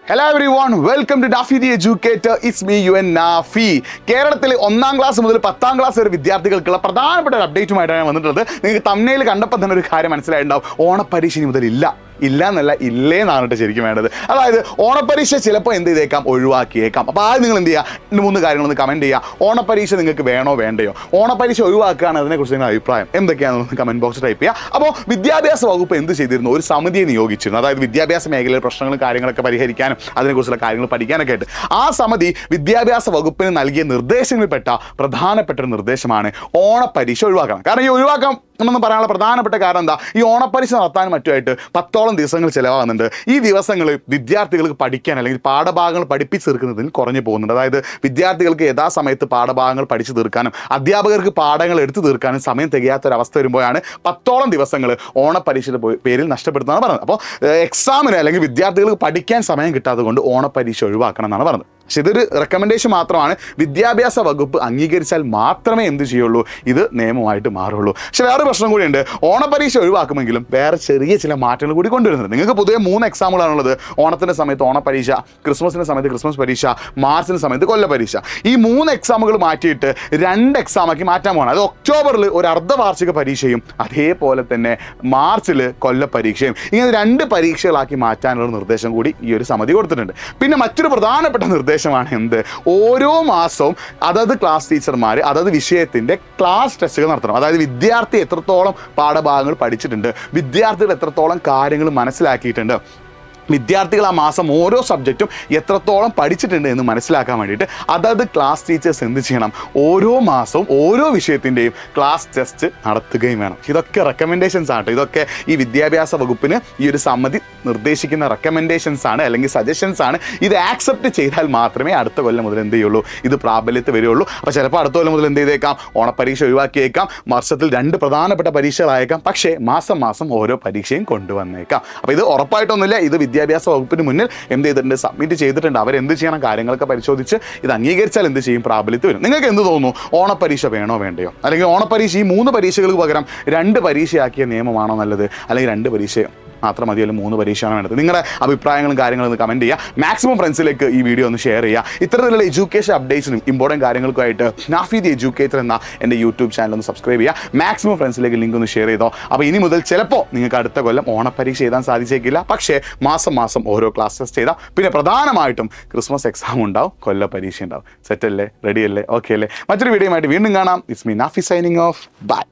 Hello everyone, welcome to Nafi the Educator. It's me, UN Nafi. കേരളത്തിലെ 1ാം class മുതൽ 10ാം class വരെ വിദ്യാർത്ഥികൾക്കുള്ള പ്രധാനപ്പെട്ട ഒരു അപ്ഡേറ്റുമായിട്ടാണ് വന്നിട്ടുള്ളത്. നിങ്ങൾക്ക് തംബ്നെയിൽ കണ്ടപ്പോൾ തന്നെ ഒരു കാര്യം മനസ്സിലായിട്ടുണ്ടാവും. ഓണപ്പരീക്ഷ ഇനി മുതൽ ഇല്ലെന്നല്ല ഇല്ലേന്നാണ് ശരിക്കും വേണ്ടത്. അതായത് ഓണപ്പരീക്ഷ ചിലപ്പോൾ എന്ത് ചെയ്തേക്കാം, ഒഴിവാക്കിയേക്കാം. അപ്പോൾ ആദ്യം നിങ്ങൾ എന്ത് ചെയ്യുക, 3 കാര്യങ്ങളൊന്ന് കമൻറ്റ് ചെയ്യുക. ഓണപ്പരീക്ഷ നിങ്ങൾക്ക് വേണോ വേണ്ടയോ, ഓണപ്പരീക്ഷ ഒഴിവാക്കുകയാണ് അതിനെക്കുറിച്ച് നിങ്ങളുടെ അഭിപ്രായം എന്തൊക്കെയാണെന്ന് കമൻറ്റ് ബോക്സിൽ ടൈപ്പ് ചെയ്യുക. അപ്പോൾ വിദ്യാഭ്യാസ വകുപ്പ് എന്ത് ചെയ്തിരുന്നു, ഒരു സമിതിയെ നിയോഗിച്ചിരുന്നു. അതായത് വിദ്യാഭ്യാസ മേഖലയിലെ പ്രശ്നങ്ങളും കാര്യങ്ങളൊക്കെ പരിഹരിക്കാനും അതിനെക്കുറിച്ചുള്ള കാര്യങ്ങൾ പഠിക്കാനൊക്കെ ആയിട്ട് ആ സമിതി വിദ്യാഭ്യാസ വകുപ്പിന് നൽകിയ നിർദ്ദേശങ്ങളിൽപ്പെട്ട പ്രധാനപ്പെട്ട ഒരു നിർദ്ദേശമാണ് ഓണപ്പരീക്ഷ ഒഴിവാക്കണം. കാരണം ഈ ഒഴിവാക്കാൻ എന്നു പറയാനുള്ള പ്രധാനപ്പെട്ട കാരണം എന്താ, ഈ ഓണപ്പരീക്ഷ നടത്താനും മറ്റുമായിട്ട് 10ഓളം ദിവസങ്ങൾ ചിലവാകുന്നുണ്ട്. ഈ ദിവസങ്ങൾ വിദ്യാർത്ഥികൾക്ക് പഠിക്കാൻ അല്ലെങ്കിൽ പാഠഭാഗങ്ങൾ പഠിപ്പിച്ച് തീർക്കുന്നതിന് കുറഞ്ഞു പോകുന്നുണ്ട്. അതായത് വിദ്യാർത്ഥികൾക്ക് യഥാസമയത്ത് പാഠഭാഗങ്ങൾ പഠിച്ചു തീർക്കാനും അധ്യാപകർക്ക് പാഠങ്ങൾ എടുത്തു തീർക്കാനും സമയം തികയാത്തൊരവസ്ഥ വരുമ്പോഴാണ് 10ഓളം ദിവസങ്ങൾ ഓണപ്പരീക്ഷയുടെ പേരിൽ നഷ്ടപ്പെടുന്നതാണ് പറഞ്ഞത്. അപ്പോൾ എക്സാമിന് അല്ലെങ്കിൽ വിദ്യാർത്ഥികൾക്ക് പഠിക്കാൻ സമയം കിട്ടാത്തത് കൊണ്ട് ഓണപ്പരീക്ഷ ഒഴിവാക്കണം എന്നാണ് പറഞ്ഞത്. പക്ഷെ ഇതൊരു റെക്കമെൻഡേഷൻ മാത്രമാണ്. വിദ്യാഭ്യാസ വകുപ്പ് അംഗീകരിച്ചാൽ മാത്രമേ എന്ത് ചെയ്യുള്ളൂ, ഇത് നിയമമായിട്ട് മാറുള്ളൂ. പക്ഷെ വേറെ പ്രശ്നം കൂടിയുണ്ട്. ഓണപ്പരീക്ഷ ഒഴിവാക്കുമെങ്കിലും വേറെ ചെറിയ ചില മാറ്റങ്ങൾ കൂടി കൊണ്ടുവരുന്നുണ്ട്. നിങ്ങൾക്ക് പൊതുവെ 3 എക്സാമുകളാണുള്ളത്. ഓണത്തിൻ്റെ സമയത്ത് ഓണപ്പരീക്ഷ, ക്രിസ്മസിൻ്റെ സമയത്ത് ക്രിസ്മസ് പരീക്ഷ, മാർച്ചിൻ്റെ സമയത്ത് കൊല്ലപ്പരീക്ഷ. ഈ 3 എക്സാമുകൾ മാറ്റിയിട്ട് 2 എക്സാമാക്കി മാറ്റാൻ പോകണം. അത് ഒക്ടോബറിൽ ഒരു അർദ്ധവാർഷിക പരീക്ഷയും അതേപോലെ തന്നെ മാർച്ചിൽ കൊല്ലപ്പരീക്ഷയും, ഇങ്ങനെ 2 പരീക്ഷകളാക്കി മാറ്റാനുള്ള നിർദ്ദേശം കൂടി ഈ ഒരു സമിതി കൊടുത്തിട്ടുണ്ട്. പിന്നെ മറ്റൊരു പ്രധാനപ്പെട്ട നിർദ്ദേശമാണ് എന്ത്, ഓരോ മാസവും അതത് ക്ലാസ് ടീച്ചർമാർ അതത് വിഷയത്തിൻ്റെ ക്ലാസ് ടെസ്റ്റുകൾ നടത്തണം. അതായത് വിദ്യാർത്ഥി എത്രത്തോളം പാഠഭാഗങ്ങൾ പഠിച്ചിട്ടുണ്ട്, വിദ്യാർത്ഥികൾ എത്രത്തോളം കാര്യങ്ങൾ മനസ്സിലാക്കിയിട്ടുണ്ട്, വിദ്യാർത്ഥികൾ ആ മാസം ഓരോ സബ്ജക്റ്റും എത്രത്തോളം പഠിച്ചിട്ടുണ്ട് എന്ന് മനസ്സിലാക്കാൻ വേണ്ടിയിട്ട് അതത് ക്ലാസ് ടീച്ചേഴ്സ് എന്ത് ചെയ്യണം, ഓരോ മാസവും ഓരോ വിഷയത്തിൻ്റെയും ക്ലാസ് ടെസ്റ്റ് നടത്തുകയും വേണം. ഇതൊക്കെ റെക്കമെൻഡേഷൻസ് ആണ്. ഇതൊക്കെ ഈ വിദ്യാഭ്യാസ വകുപ്പിന് ഈ ഒരു സമിതി നിർദ്ദേശിക്കുന്ന റെക്കമെൻഡേഷൻസ് ആണ്, അല്ലെങ്കിൽ സജഷൻസ് ആണ്. ഇത് ആക്സെപ്റ്റ് ചെയ്താൽ മാത്രമേ അടുത്ത കൊല്ലം മുതൽ എന്ത് ചെയ്യുള്ളൂ, ഇത് പ്രാബല്യത്തിൽ വരുള്ളൂ. അപ്പോൾ ചിലപ്പോൾ അടുത്ത കൊല്ലം മുതൽ എന്ത് ചെയ്തേക്കാം, ഓണപ്പരീക്ഷ ഒഴിവാക്കിയേക്കാം, വർഷത്തിൽ 2 പ്രധാനപ്പെട്ട പരീക്ഷകളായേക്കാം. പക്ഷേ മാസം മാസം ഓരോ പരീക്ഷയും കൊണ്ടുവന്നേക്കാം. അപ്പോൾ ഇത് ഉറപ്പായിട്ടൊന്നുമില്ല. ഇത് വിദ്യാഭ്യാസ വകുപ്പിന് മുന്നിൽ എന്ത് ചെയ്തിട്ടുണ്ട്, സബ്മിറ്റ് ചെയ്തിട്ടുണ്ട്. അവരെന്ത് ചെയ്യണം, കാര്യങ്ങളൊക്കെ പരിശോധിച്ച് ഇത് അംഗീകരിച്ചാൽ എന്ത് ചെയ്യും, പ്രാബല്യത്തിൽ വരും. നിങ്ങൾക്ക് എന്ത് തോന്നുന്നു, ഓണപ്പരീക്ഷ വേണോ വേണ്ടയോ, അല്ലെങ്കിൽ ഓണപ്പരീക്ഷ ഈ 3 പരീക്ഷകൾക്ക് പകരം 2 പരീക്ഷയാക്കിയ നിയമമാണോ നല്ലത്, അല്ലെങ്കിൽ 2 പരീക്ഷ മാത്രം മതി, അല്ലെങ്കിൽ 3 പരീക്ഷയാണ് വേണ്ടത്? നിങ്ങളുടെ അഭിപ്രായങ്ങളും കാര്യങ്ങളും ഒന്ന് കമൻറ്റ് ചെയ്യുക. മാക്സിമം ഫ്രണ്ട്സിലേക്ക് ഈ വീഡിയോ ഒന്ന് ഷെയർ ചെയ്യുക. ഇത്തരത്തിലുള്ള എഡ്യൂക്കേഷൻ അപ്ഡേറ്റ്സിനും ഇമ്പോർട്ടൻറ്റ് കാര്യങ്ങൾക്കുമായിട്ട് നാഫി ദി എഡ്യൂക്കേറ്റർ എന്ന എൻ്റെ യൂട്യൂബ് ചാനൽ ഒന്ന് സബ്സ്ക്രൈബ് ചെയ്യുക. മാക്സിമം ഫ്രണ്ട്സിലേക്ക് ലിങ്ക് ഒന്ന് ഷെയർ ചെയ്തോ. അപ്പോൾ ഇനി മുതൽ ചിലപ്പോൾ നിങ്ങൾക്ക് അടുത്ത കൊല്ലം ഓണപ്പരീക്ഷ എഴുതാൻ സാധിച്ചേക്കില്ല. പക്ഷേ മാസം മാസം ഓരോ ക്ലാസ് ടെസ്റ്റ് ചെയ്താൽ പിന്നെ പ്രധാനമായിട്ടും ക്രിസ്മസ് എക്സാം ഉണ്ടാവും, കൊല്ല പരീക്ഷ ഉണ്ടാവും. സെറ്റല്ലേ, റെഡി അല്ലേ, ഓക്കെ അല്ലേ? മറ്റൊരു വീഡിയോയുമായിട്ട് വീണ്ടും കാണാം. It's me Nafi signing off. By.